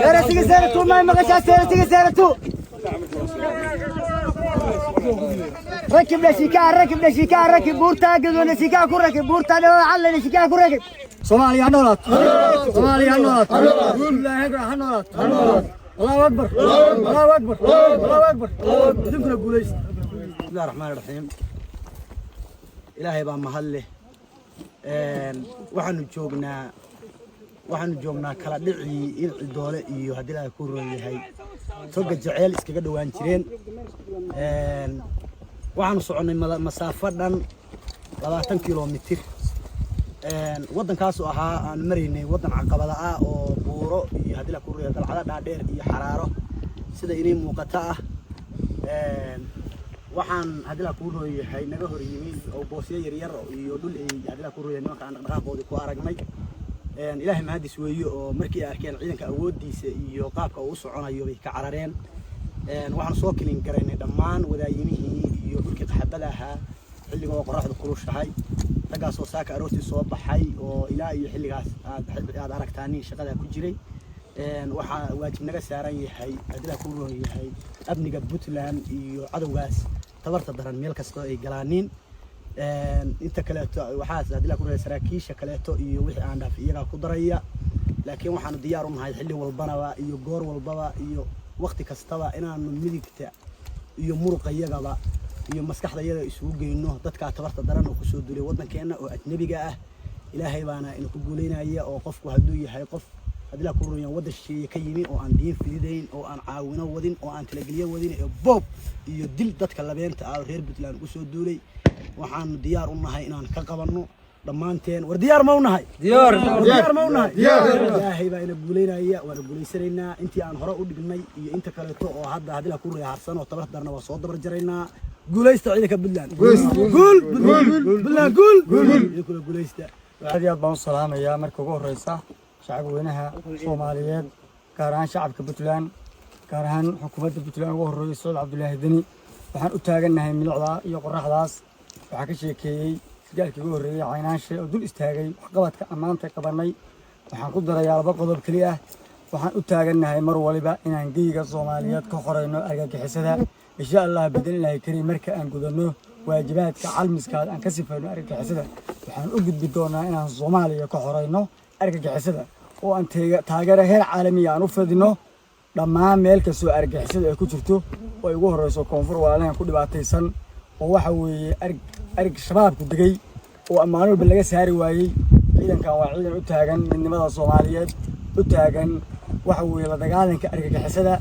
سيرتي سيرتو ما مغشى سيرتي سيرتو ركب لشيكا ركب لشيكا ركب بورتا قدو لشيكا كركب بورتا على لشيكا كركب صومالي هنولات صومالي هنولات لا يقرا هنولات الله اكبر الله اكبر الله اكبر دمكنا قوليش بسم الله الرحمن الرحيم إلهي بان مهله waxaanu joognaa kala dhici in doole iyo hadii la ku rooyahay toga jaceyl iskaga dhawaan jireen waxaanu soconay masaafo dhan 20 kilomitir wadankaas oo ahaa aan mareynay wadan caqabada ah oo buuro iyo hadii la ku rooyahay dalcada dhaadheer iyo xaraaro sida inay muuqata ah waxaan hadii la ku rooyahay naga hor yimid oo boosyo yar yar iyo dhul ay hadii la ku rooyahay nimanka aan dhaqaaqooda ku aragnay إلهي ما هدي سويه ومركي أركان عيدك أودي سيو قابك وصعنا يبي كعررين وحنا صوكلين كرينا دمان وذا يميه يقولك تحبلها اللي هو قراح القروش هاي تجا صوصاك أروسي صوب حي وإلهي يحل هذا عرق تاني شغله كجري وح واجب نجس سعري هاي أدلى كله هاي أبني جبوت لهم يعدو جاس تبرت الدرن ملك استوي جلانين أنت كلت وحاس هذي كلها سراكيش كلته يوحي عندها في إيران قدرية لكن وحنا ديارهم هاي الحلي والبنا يجور والبوا وقت كستوى أنا من ملكته يمرق يجوا يمسكح ذي يسوق إنه تذكر اعتبرت درنا وكسود دولي وضنا كأنه أجنبي جاء إلهي بانا إنه تقولين هي أو قفك هدوي هاي قف هذي كلها يود الشيء كيمين أو عن دين في دين أو عن عاونه ودين أو عن تلاقيه ودين بوب يدل تذكر لبين تعال غير بتلان كسود دولي waxaan diyaar u nahay inaan ka qabanno dhamaanteen war diyaar ma u nahay diyaar ma u nahay ilaahay baa ina guuleynaya waan guuleysanayna intii aan hore u dhignay iyo inta kale oo hadda hadii la ku reeharsan oo tabar darna waa soo dabar jaraynaa guuleysta ciidanka Puntland guul guuleysta aad iyo aad baan u salaamayaa marka ugu horeysa shacabka weynaha Soomaaliyeed gaar ahaan shacabka Puntland gaar ahaan xukuumadda Puntland ugu horeysa Cabdullaahi Dani waxaan u taaganahay milcada iyo qoraxdaas waxaa ka sheekeeyay gaalkii ugu horeeyay caynaanshe oo dul istaagay waxqabadka amaanta qabanay waxaan ku darayaa laba qodob kaliya waxaan u taaganahay mar waliba inaan geyiga Soomaaliyeed ka qorayno argagixisada insha Allah bidilaahi kariim marka aan gudano waajibaadka calmiska aan ka sifayno argagixisada waxaan u gudbi doonaa inaan Soomaaliya ka qorayno argagixisada oo aan taageero heer caalami ah aan u fadhino dhammaan meel ka soo argagixisada ay ku jirto oo ugu horeyso koonfur walaalahan ku dhibaataysan oo waxa weeye arg shabaabku degay oo ammaan walba laga saari waayay ciidankan waa ciidan u taagan midnimada Soomaaliyeed u taagan waxa weeye la dagaalanka argagixisada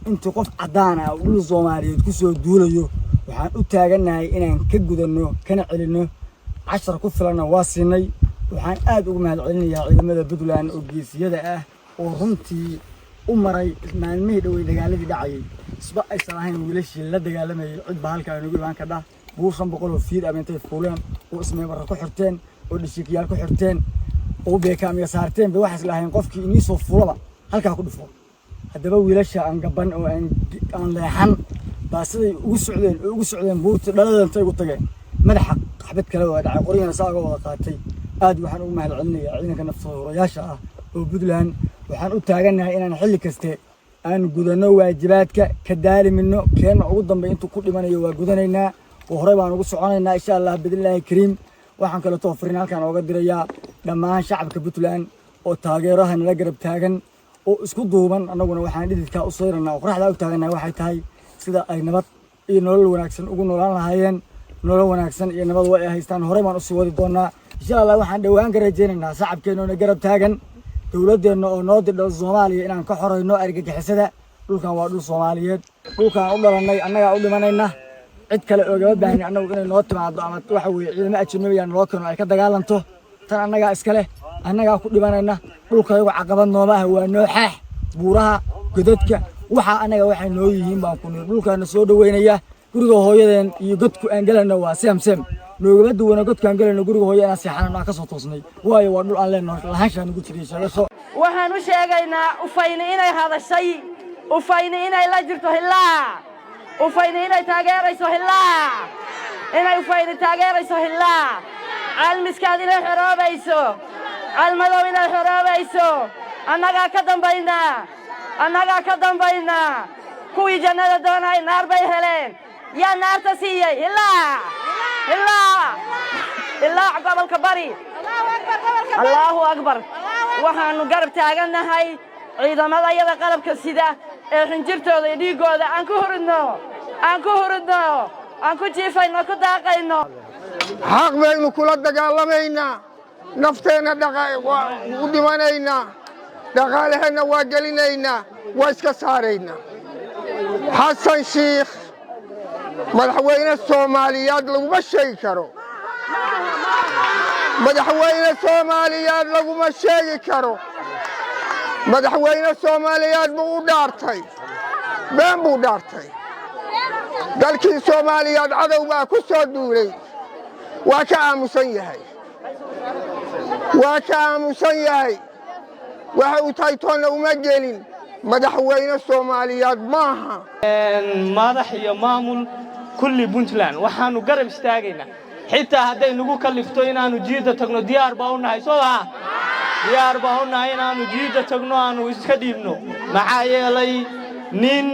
intii qof cadaan ah oo Soomaaliyeed ku soo duulayo waxaan u taaganahay inaan ka gudano kana celino 10 ku filan waa siinay waxaan aad ugu mahadcelinayaa ciidamada Puntland oo geesiyada ah oo runtii u maray maalmihii dhaway dagaaladii dhacayay isba ay salahayn wiilashii la dagaalamayay cid ba halka ugu imaan ka dhah buusan boqol oo fiid abeentay fuuleen oo ismay marka ku xirteen oo dhishikiyaal ku xirteen oo beekaamiga saarteen bay wax islahayn qofkii inii soo fuulaba halka ku dhufo hadaba wiilasha aan gaban oo aan leexan baasiday ugu socdeen buurta dhaladan tay ugu tageen madaxa xabad kale oo dhacay qoriyana saaga wada qaatay aad waxaan ugu mahadcelinayaa ciidanka naftoodurayaasha ah oo Puntland waxaan u taaganahay inaan xilli kaste aan gudano waajibaadka ka daalimino keena ugu dambeey intuu ku dhimanayo waa gudanaynaa oo hore baan ugu soconaynaa insha Allah bidilaahi kariim waxaan kala toofirin halkaan ooga dirayaa dhammaan shacabka Puntland oo taageeraha nala garab taagan oo isku duuban anaguna waxaan dhididka u sooranaa qoraxda u taaganahay waxay tahay sida ay nabad iyo nolol wanaagsan ugu noolaan lahaayeen nolol wanaagsan iyo nabad way haystaan hore baan u sii wadi doonaa insha Allah waxaan dhawaan ka rajaynaynaa shacabkeena garab taagan dawladdeena oo noo didho Soomaaliya inaan ka xoreyno argagixisada dhulkan waa dhul Soomaaliyeed dhulkan u dhalanay annaga u dhimanayna cid kale oo gaba baahan annagu inay noo timaado ama waxa weeye ciidamada ajnabiga noo keeno ay ka dagaalanto tan annaga iska leh annaga ku dhimanayna dhulkaygu caqabad nooma ah waa noo xaax buuraha godadka waxa annaga waxay noo yihiin baan ku noo dhulkaana soo dhaweynaya guriga hooyadeen iyo godku aan galana waa seem noogaba duwana godkaan galana guriga hooyadeen seexanana ka soo toosnay waayo waa dhul aan leenahay lahaanshaan ugu jiray sheegaso waxaan u sheegaynaa ufayni inay hadashay ufayni inay la jirto hillaa ufayni inay taageerayso hillaa inay ufayni taageerayso hillaa calmiskaad inay xoroobayso calmadow inay xoroobayso annagaa ka dambaynaa annagaa ka dambaynaa kuwii jannada doonay naar bay heleen yaa naarta siiyey ilaac gobolka bari allaahu akbar waxaannu garab taagannahay ciidamada yada qalabka sida ee xinjirtooda iyo dhiiggooda aan ku huridno aan ku jiifayno ku daaqayno xaq baynu kula dagaalamaynaa nafteenna u dhimanaynaa dhaqaalaheenna waa gelinaynaa waa iska saaraynaa xasan shiikh madaxweyne soomaaliyeed laguma sheegi karo madaxweyne soomaaliyeed laguma sheegi karo madaxweyne soomaaliyeed buu u dhaartay been buu dhaartay dalkii soomaaliyeed cadow baa ku soo duulay waa ka aamusan yahay waxa uu tahay toonna uma gelin madaxweyne soomaaliyeed maaha madax iyo maamul kulli puntland waxaanu garab istaagaynaa xitaa hadday nagu kalifto inaanu jiida tagno diyaar baa u nahay soo aha diyaar baa u nahay inaanu jiida tagno aanu iska dhiibno maxaa yeelay nin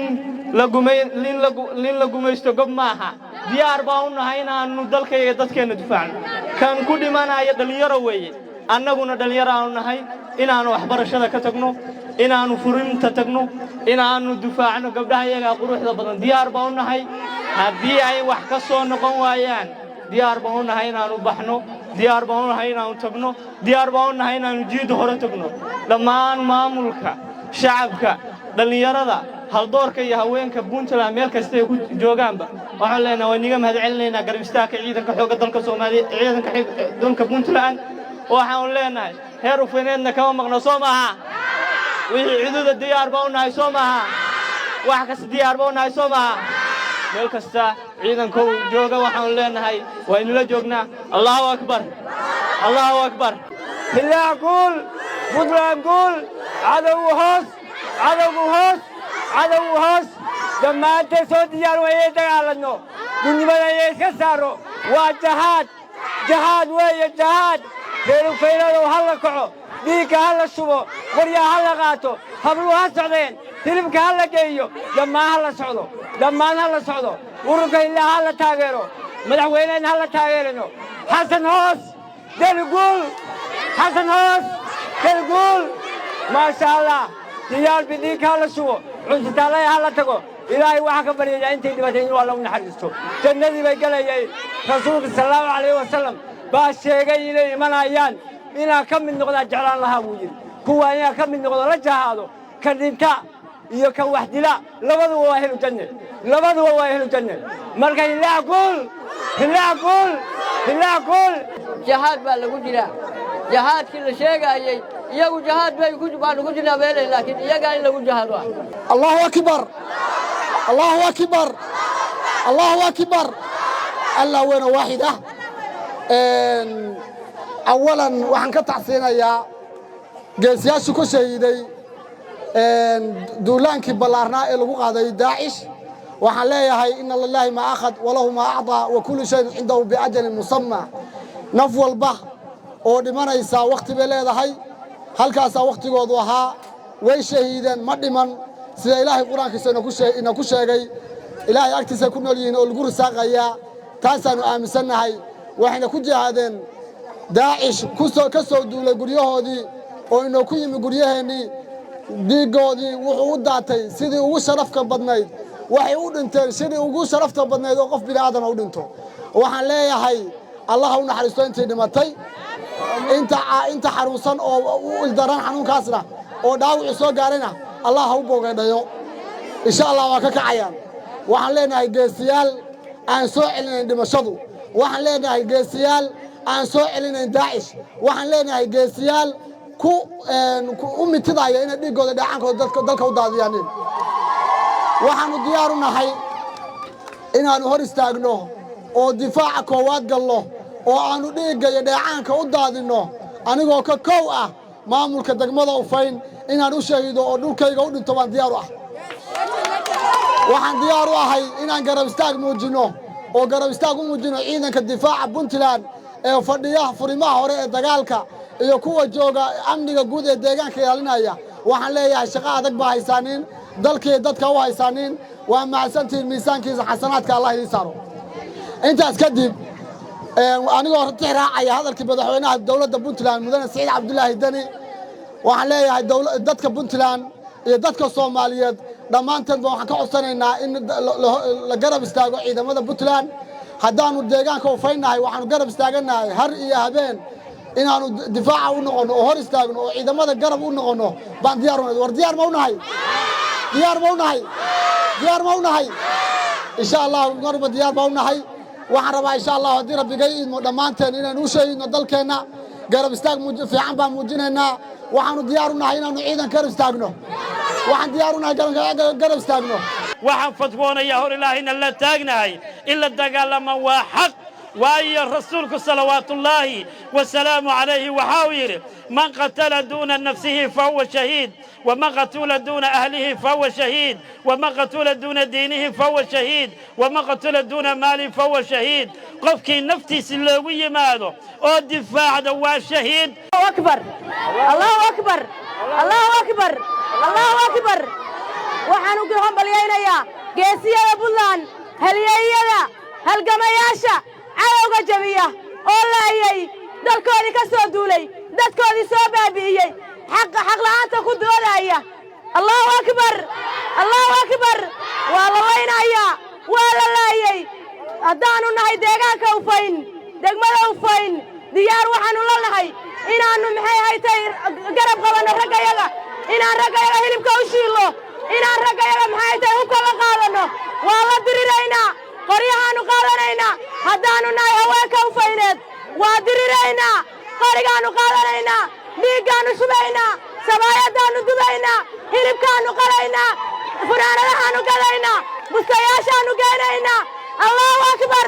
la gumaysto gob maaha diyaar baa u nahay inaanu dalkayga dadkeenna difaacno kan ku dhimanaya dhallinyaro weeye annaguna dhallinyaro aanu nahay inaanu waxbarashada ka tagno inaanu furinta tagno inaanu difaacno gabdhaha iyaga quruxda badan diyaar baa u nahay haddii ay wax ka soo noqon waayaan diyaar baan u nahay inaanu baxno diyaar baan u nahay inaanu tagno diyaar baan u nahay inaanu jiida hore tagno dhammaan maamulka shacabka dhallinyarada haldoorka iyo haweenka puntland meel kasta ay ku joogaanba waxaan leenahay waan niga mahadcelinaynaa garab istaagka ciidanka xoogga dalka soomaaliya ciidanka dalka puntland waxaan leenahay heer ufeneedna kama maqno soo maaha wixii ciidada diyaar baa u nahay soo maaha wax kasta diyaar baa u nahay soo maaha meel kasta ciidanka jooga waxaan leenahay waa inula joognaa allahu akbar bilaa guul puntland guul cadowgu hoos dhammaantay soo diyaar wayay dagaalanno gudnimada ayay iska saaro waa jahaad weeye jahaad reerufayladow ha la kaco dhiigga ha la shubo qoryaa ha la qaato habluhu ha socdeen hilibka ha la geeyo dhammaan ha la socdo ururka ilaa ha la taageero madaxweynena ha la taageerino xasan hoos delguul maasha allah diyaar bidhiigka ha la shubo cunsitaalaya ha la tago ilaahay waxaa ka baryaya intay dhibatay inuu alla u naxariisto jannadii bay galayay rasuulka sallallahu alayhi wasallam baa sheegay inay imanayaan inaa ka mid noqdaa jeclaan lahaa buu yidhi kuwa inaa ka mid noqdo la jahaado ka dhinta iyo ka wax dila labaduba waa helu janne marka ilaa guul jahaad baa lagu jiraa jahaadkii la sheegayay iyagu jahaad baanu ku jirnaa meelay laakiin iyagaa in lagu jahaado allahu akbar allah weyna waaxid ah awalan waxaan ka taxsiinayaa geesiyaashii ku shahiiday duulaankii ballaarnaa ee lagu qaaday daacish waxaan leeyahay ina lilaahi maa akhad walahu maa acdaa wa kullu shayin cindahu biajalin musamma naf walba oo dhimanaysaa wakhti bay leedahay halkaasaa wakhtigoodu ahaa way shahiideen ma dhiman sida ilaahay qur-aankiisa ina ku sheegay ilaahay agtiisay ku nool yihiin oo lagu risaaqayaa taasaannu aaminsannahay waxayna ku jihaadeen daacish ka soo duulay guryahoodii oo inoo ku yimi guryaheennii dhiiggoodii wuxuu u daatay sidii ugu sharafka badnayd waxay u dhinteen sidii ugu sharafta badnayd oo qof bini'aadana u dhinto waxaan leeyahay allah ha u naxariisto intii dhimatay inta xanuunsan oo u ildaran xanuunkaasna oo dhaawicii soo gaarayna allah ha u boogaydhayo insha allah waa ka kacayaan waxaan leenahay geesiyaal aan soo celinayn dhimashadu waxaan leenahay geesiyaal aan soo celinayn daacish waxaan leenahay geesiyaal u mitidaya inay dhiiggooda dhacaankooda dalka u daadiyaanin waxaannu diyaar u nahay inaannu hor istaagno oo difaaca koowaad galno oo aannu dhiigga iyo dheecaanka u daadinno anigoo ka kow ah maamulka degmada ufayn inaan u shahiido oo dhulkayga u dhinto baan diyaar u ah waxaan diyaar u ahay inaan garab istaag muujinno oo garab istaag u muujinno ciidanka difaaca puntland ee fadhiya furimaha hore ee dagaalka iyo kuwa jooga amniga guud ee deegaanka ilaalinaya waxaan leeyahay shaqo adag baa haysaaniin dalkii dadka u haysaaniin waa mahadsantihiin miisaankiisa xasanaadka Allah idin saaro intaas kadib anigoo hortay raacaya hadalkii madaxweynaha dowladda Puntland mudane Saciid Cabdullaahi Dani waxaan leeyahay dadka Puntland iyo dadka Soomaaliyeed dhammaantood waxaan ka codsanaynaa in la garab istaago ciidamada Puntland haddaanu deegaanka u faynahay waxaanu garab istaaganahay har iyo habeen inaanu difaaca u noqono oo hor istaagno oo ciidamada garab u noqono baan diyaar u nahay war diyaar ma u nahay diyaar ma u nahay insha Allah marba diyaar ma u nahay waxaan rabaa insha Allah haddii rabbigay idmo dhammaanteen inaan u sheegno dalkeena garab istaag fiican baan muujinaynaa waxaanu diyaar u nahay inaanu ciidan garab istaagno waxaan diyaar u nahay garab istaagno waxaan fatwoonayaa hor ilaahayna la taagnahay in la dagaalama waa xaq waayo rasuulku salawaatullaahi wasalaamu calayhi waxau yidhi man qatala duuna nafsihi fahuwa shahiid waman qatula duuna ahlihi fahuwa shahiid waman qatula duuna diinihi fahuwa shahiid waman qatula duuna maalihi fahuwa shahiid qofkii naftiisi loogu yimaado oo difaacda waa shahiid akbar allahu akbar allahu akbar allahu akbar waxaan ugu hambalyaynayaa geesiyada Puntland halyeeyada halgamayaasha cadowga jabiya oo laayay dalkoodii ka soo duulay dadkoodii soo baabi'iyey xaq la'aanta ku doodaya allahu akbar waa la weynayaa waa la laayay haddaanu nahay deegaanka ufayn degmada ufayn diyaar waxaanu la nahay inaannu maxay haytay garab qabanno raggayaga inaan raggayaga hilibka u shiillo inaan raggayaga maxay haytay hubka la qaadanno waa la diriraynaa qoryahaannu qaadanaynaa haddaannu nahay haweenka ufayneed waa diriraynaa qorigaannu qaadanaynaa dhiiggaannu shubaynaa sabaayaddaannu dubaynaa hilibkaannu qalaynaa funaanadahaannu gadaynaa bustayaashaannu geynaynaa allahu akbar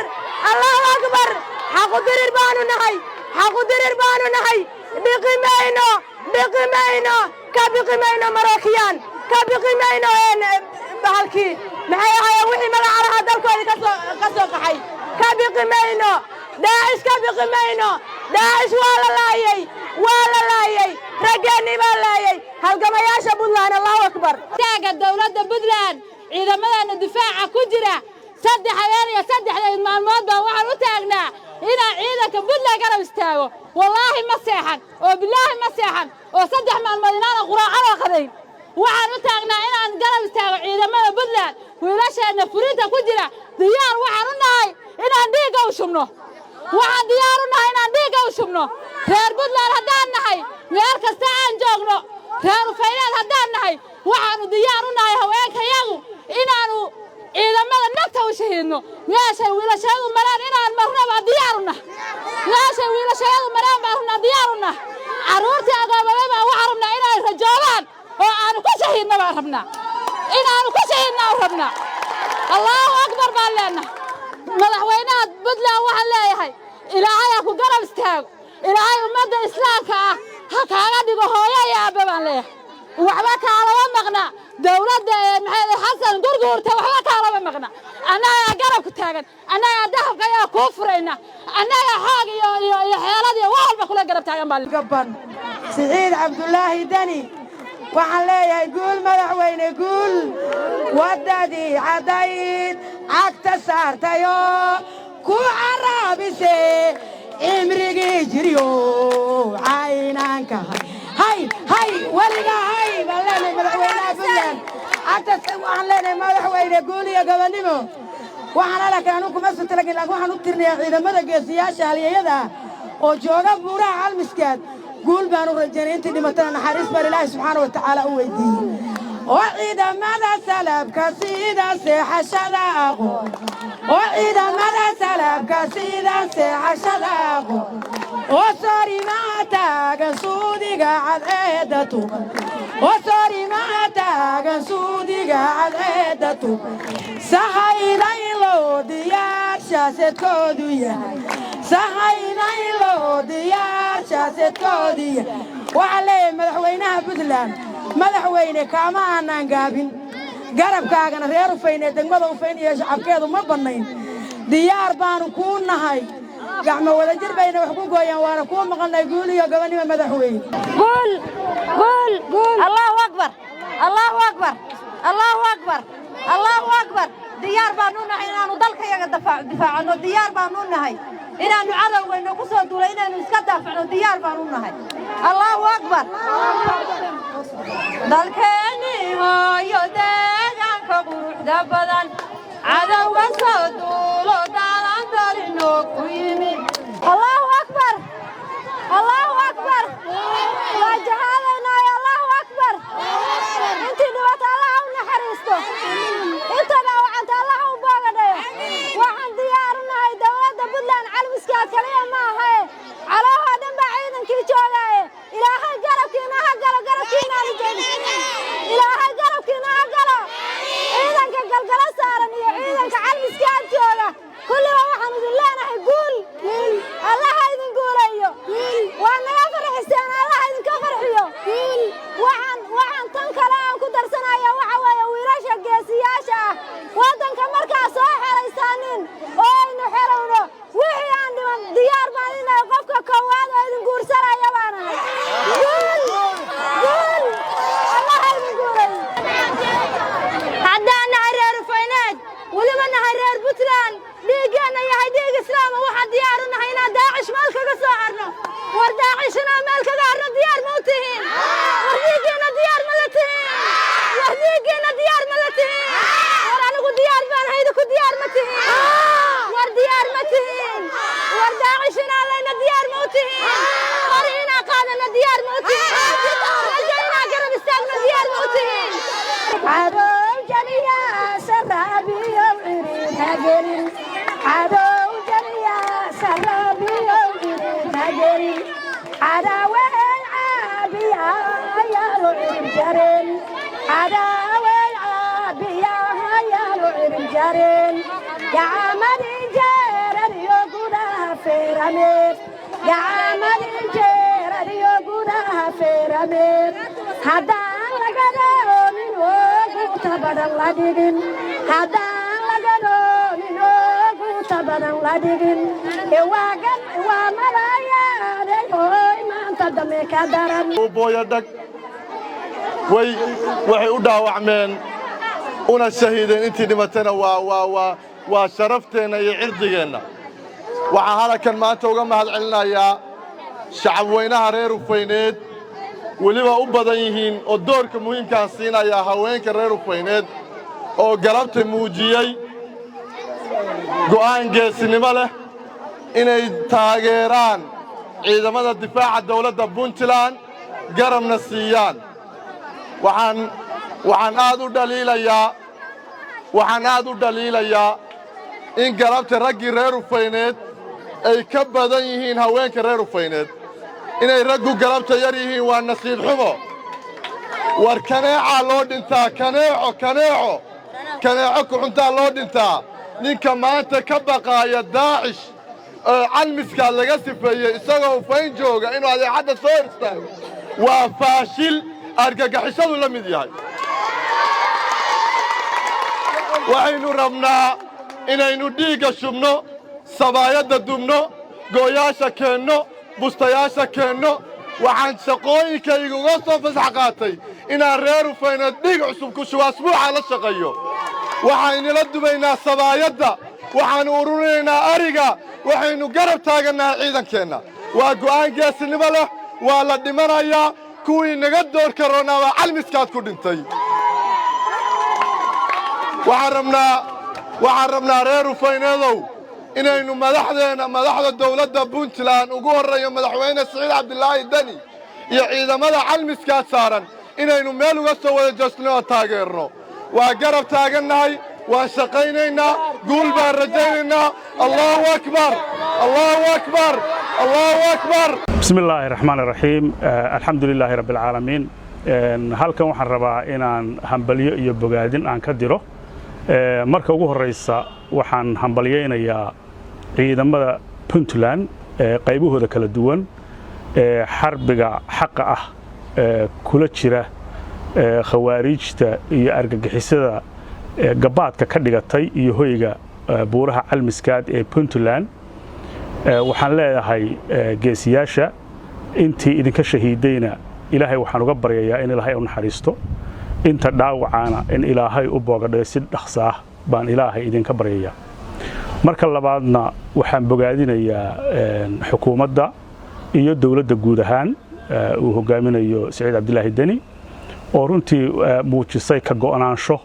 xaqudirir baanu nahay biqi mayno ka biqi mayno marookiyan ka biqi mayno bahalkii maxay ahaayeen wixii magaca lahaa dalkoodii ka soo qaxay ka biqi mayno daacish ka biqi mayno daacish waa la laayay raggeennii baa laayay halgamayaasha Puntland allahu akbar taaga dowladda Puntland ciidamadeena difaaca ku jira 3 habeen iyo 3 maalmood baan waxaan u taagnaa inaan ciidanka Puntland garab istaago wallaahi ma seexan oo bilaahi ma seexan oo 3 maalmood inaan quraacada qadayn waxaan u taagnaa inaan garab istaago ciidamada Puntland wiilasheena furinta ku jira diyaar waxaan u nahay inaan dhiigga u shubno waxaan diyaar u nahay inaan dhiigga u shubno reer Puntland haddaan nahay meel kasta aan joogno reer Ufayneed haddaan nahay waxaanu diyaar u nahay haweenkayagu inaanu ciidamada nafta u shahiidno meeshay wiilashadu maraan inaan marnaba diyaar u nahay meeshay wiilashadu maraan baan diyaar u nahay carruurtii agoobada baa waxaan rabnaa inay rajoobaan oo aanu ku shahiidno baan rabnaa inaanu ku shahiidno rabnaa allahu akbar baan leenahay madaxweynaha Puntland waxaan leeyahay ilaahay ku garab istaago ilaahay ummadda islaamka ah ha kaaga dhigo hooyo iyo aabbe baan leeyahay waxba kaalama maqna dowladda maxay xasan gurgurta waxba kaalama maqna annaga garab ku taagan annaga dahabka ayaa ku furayna annaga xoog iyo xeelad iyo walba kula garab taagan baan Saciid Cabdullaahi Dani waxaan leeyahay guul madaxweyne guul wadadii cadayd cagta saartayo ku carabise imrigii jiriyo caynanka hay waliga hay baan leenahay madaxweynaha Puntland cagta waxaan leenahay madaxweyne guul iyo gobonimo waxaan halkan anu kuma soo talagin laakiin waxaan u tirnayaa ciidamada geesiyaasha halyeeyada oo jooga buuraha Almiskaad guul baan u rajaynay intii dhimatana naxariis baa Ilaahay subxaanahu wa ta'aala u weydiiyay oo ciidamada salabka sida seexashada aqoon oo ciidamada salabka sida seexashada aqoon oo sarimaataagan suudiga cadceedda tuban oo sarimaataagan suudiga cadceedda tuban sahayday loo diyaarshaadkoodu yahay sahayday loo diyaarshaadkoodu yahay waxaa leeyahay madaxweynaha Puntland madaxweyne kaama aanan gaabin garabkaagana reer Ufayneed degmada Ufayn iyo shacabkeedu ma banayn diyaar baanu ku nahay gacmo wada jir bayna wax ku gooyaan waana ku maqalnay guul iyo gobonimo madaxweyne guul Allahu أكبر الله أكبر الله أكبر الله أكبر ديار بانونا إنا نضلك يا دفاع عنه ديار بانونا هاي إنا نعرض وإنه قصة دولة إنا نسكت دفاع ديار بانونا هاي الله أكبر ضلكني هو يدان كبر دبلان عدو قصدولو دالان دارينو كويمي الله أكبر الله أكبر وجهالنا يا الله أكبر انت دوات الله ونحرسته انت لو عند الله وبابنا وعن ديارنا هاي دولة بدلان على مسكات كليا ما هاي على هذا بعيدا كي جوغاي إلهي قربكينا قربكينا إلهي قربكينا قرب عيدنك قلقلا سارن يا عيدنك على المسكات جوغا كل ما waxaan idin leenahay guul Allah idin guuleeyo waana فرح حسين Allah idin ka farxiyo waxaan tan kale aan ku darsanayaa waxa weeye wiilasha geesiyaasha wadanka markaa soo xelaysanin oo aynu xelowno wixii aan dhiman diyaar baan inay qofka koowaad oo idin guursanaya baan ahay guul Allah idin guuleeyo haddana reer Faynaad ولمن هرير بطلان ديجنا يا هدي الإسلام واحد ديارنا هنا داعش مالك قصارنا ورداعشنا مالك قارنا ديار موتين ورديجنا ديار ملتين ورديجنا ديار ملتين ورانا قد ديار بان هيدا قد ديار متين ورديار متين ورداعشنا لنا ديار موتين ورينا قادنا ديار موتين رجعنا قرب استاذنا ديار موتين عدو جنيا سرابي عدو جريا سرابي تجري عداوة عابية يا لعب جرين عداوة عابية يا لعب جرين يا عمد جرر يقودها في رمير يا عمد جرر يقودها في رمير هذا لقدر من وقت بدل لدين هذا tabadan la dhigin waagan waa malaayaaday ooy maanta dambe ka daran booyadag waxay u dhaawacmeen una shahiideen intii dhimatana waa sharafteena iyo cirdigeenna waxaan halkan maanta uga mahadcelinayaa shacab weynaha reer Ufayneed weliba u badan yihiin oo doorka muhiimka ah siinaya haweenka reer Ufayneed oo galabta muujiyay go'aan geesinimo leh inay taageeraan ciidamada difaaca dawladda Puntland garabna siiyaan waxaan aad u dhaliilayaa in galabta raggii reer Ufayneed ay ka badan yihiin haweenka reer Ufayneed inay raggu galabta yar yihiin waa nasiib xumo war kaneeca loo dhintaa kaneeco ku xuntaa loo dhintaa ninka maanta ka baqaaya daacish calmiska laga sifeeyey isagoo Ufayn jooga inuu adeecada soo istaago waa faashil argagixisadu la mid yahay waxaynu rabnaa inaynu dhiigga shubno sabaayadda dubno gooyaasha keenno bustayaasha keenno waxaan shaqooyinkayga uga soo fasax qaatay inaan reer Ufayneed dhiig cusub ku shubo asbuuca la shaqeeyo waxaynu la dubaynaa sabaayadda waxaanu ururinaynaa ariga waxaynu garab taagannaa ciidankeenna waa go'aan geesinimo leh waa la dhimanayaa kuwii naga door karoonaa waa calmiskaad ku dhintay waxaan rabnaa reer Ufayneedow inaynu madaxda dawladda Puntland ugu horreeyo madaxweyne Siciid Cabdilaahi Dani iyo ciidamada calmiskaad saaran inaynu meel uga soo wada jeesno taageerno waa garab taagannahay waan shaqaynaynaa guul baan rajaynaynaa Allahu akbar Allahu akbar Allahu akbar bismillaahi raxmaani raxiim alxamdulillaahi rabbil caalamiin halkan waxaan rabaa inaan hambalyo iyo bogaadin aan ka diro marka ugu horeysa waxaan hambalyeynayaa ciidamada Puntland qaybahooda kala duwan xarbiga xaqa ah kula jira khawaarijta iyo argagixisada gabaadka ka dhigatay iyo hoyga buuraha calmiskaad ee Puntland waxaan leeyahay geesiyaasha intii idinka shahiidayna ilaahay waxaan uga baryayaa in ilaahay u naxariisto inta dhaawacana in ilaahay u boogadhay si dhaqso ah baan ilaahay idinka baryayaa marka labaadna waxaan bogaadinayaa xukuumadda iyo dawladda guud ahaan uu hogaaminayo Saciid Cabdilaahi Deni oo runtii muujisay ka go'naansho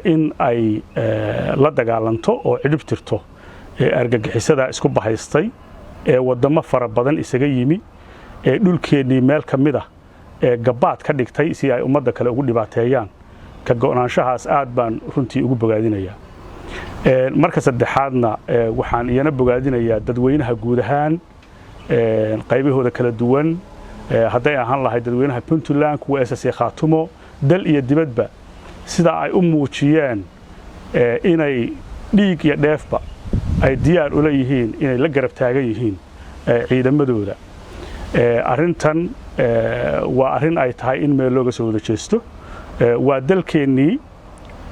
in ay la dagaalanto oo cidhib tirto argagixisada isku bahaystay ee wadamo fara badan isaga yimi ee dhulkeennii meel ka mid ah ee gabaad ka dhigtay si ay ummadda kale ugu dhibaateeyaan ka go'naanshahaas aad baan runtii ugu bogaadinayaa marka saddexaadna waxaan iyana bogaadinayaa dadweynaha guud ahaan qaybahooda kala duwan hadday ahaan lahay dadweynaha Puntland kuwa SSC Khaatumo dal iyo dibadba sida ay u muujiyeen inay dhiig iyo dheefba ay diyaar u leeyihiin inay la garab taagan yihiin ciidamadooda arintan waa arin ay tahay in meel looga soo wada jeesto waa dalkeennii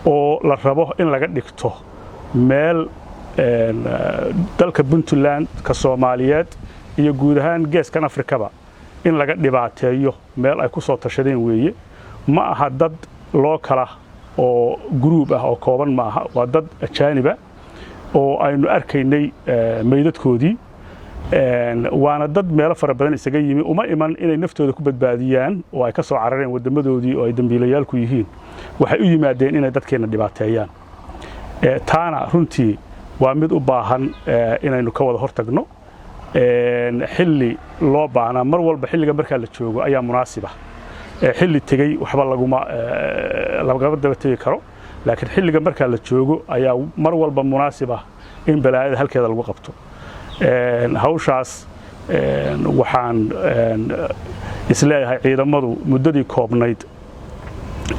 oo la rabo in laga dhigto meel dalka Puntland ka Soomaaliyeed iyo guud ahaan geeskan Afrikaba in laga dhibaateeyo meel ay ku soo tashadeen weeye ma aha dad loo kala oo group ah oo kooban ma aha waa dad ajaaniba oo aynu arkaynay meydadkoodii waana dad meel fara badan isaga yimi uma iman inay naftooda ku badbaadiyaan oo ay ka soo carareen wadamadoodii oo ay dambiilayaal ku yihiin waxay u yimaadeen inay dadkeena dhibaateeyaan taana runtii waa mid u baahan inaynu ka wada hortagno xilli loo baahnaa mar walba xilliga marka la joogo ayaa munaasib ah xilli tegay waxba lagama daba tegi karo laakiin xilliga marka la joogo ayaa mar walba munaasib ah in balaayada halkeeda lagu qabto hawshaas waxaan isleeyahay ciidamadu muddadii koobnayd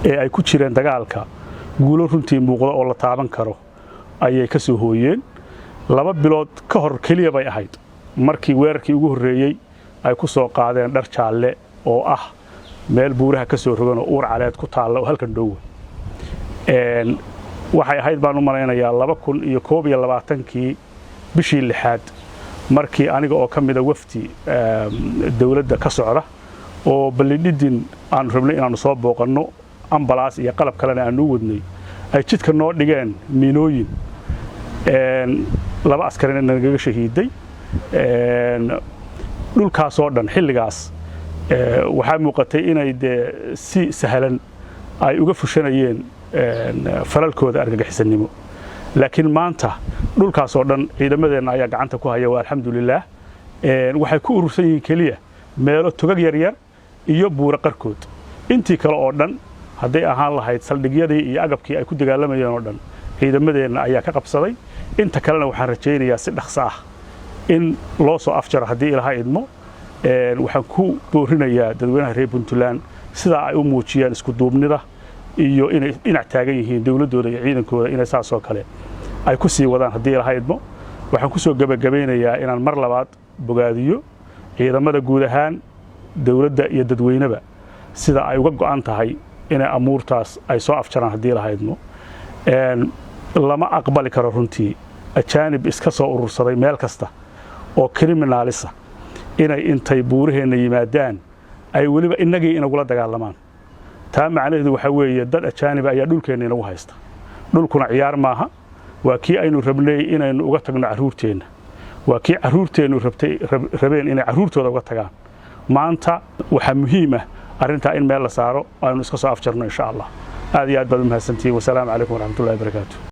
ee ay ku jireen dagaalka guulo runtii muuqda oo la taaban karo ayay ka soo hooyeen 2 bilood ka hor kaliya bay ahayd markii weerarkii ugu horeeyay ay ku soo qaadeen dhar jaalle oo ah meel buuraha ka soo rogan oo uur caleed ku taala oo halkan dhow waxay ahayd baan u malaynayaa 2021kii bishii 6aad markii aniga oo kamid ah wafti dawladda ka socda oo balidin aan rabnay inaan soo booqano ambalaas iyo qalab kalena aan u wadnay ay jidka noo dhigeen miinooyin 2 askarina naga shahiiday dhulkaas oo dhan xilligaas waxaa muuqatay inay si sahlan ay uga fushanayeen falalkooda argagixisanimo laakiin maanta dhulkaas oo dhan ciidamadeena ayaa gacanta ku haya waa alxamdulillaah waxay ku urursan yihiin kaliya meelo togag yaryar iyo buura qarkood intii kale oo dhan hadday ahaan lahayd saldhigyadii iyo agabkii ay ku dagaalamayeen oo dhan ciidamadeena ayaa ka qabsaday inta kalena waxaan rajaynayaa si dhaqso ah in loo soo afjaro haddii ilaahay idmo waxaan ku boorinayaa dadweynaha reer Puntland sida ay u muujiyaan isku duubnida iyo inay dhinac taagan yihiin dawladooda iyo ciidankooda inay saas oo kale ay ku sii wadaan haddii ilaahay idmo waxaan ku soo gabagabeynayaa inaan mar labaad bogaadiyo ciidamada guud ahaan dawladda iyo dadweynaba sida ay uga go'an tahay inay amuurtaas ay soo afjaraan haddii ilaahay idmo lama aqbali karo runtii ajaanib iska soo urursaday meel kasta oo criminalisa inay intay buuraheena yimaadaan ay waliba inagii inagula dagaalamaan taa macnaheedu waxa weeye dad ajaanib ayaa dhulkeena inagu haysta dhulkuna ciyaar maaha waa kii aynu rabnay inaynu uga tagno caruurteena waa kii caruurteenu rabeen inay caruurtooda uga tagaan maanta waxa muhiim ah arinta in meel la saaro aynu iska soo afjarno insha Allah aad iyo aad baad u mahadsantihiin wassalaamu calaykum waraxmatullaahi wabarakaatuh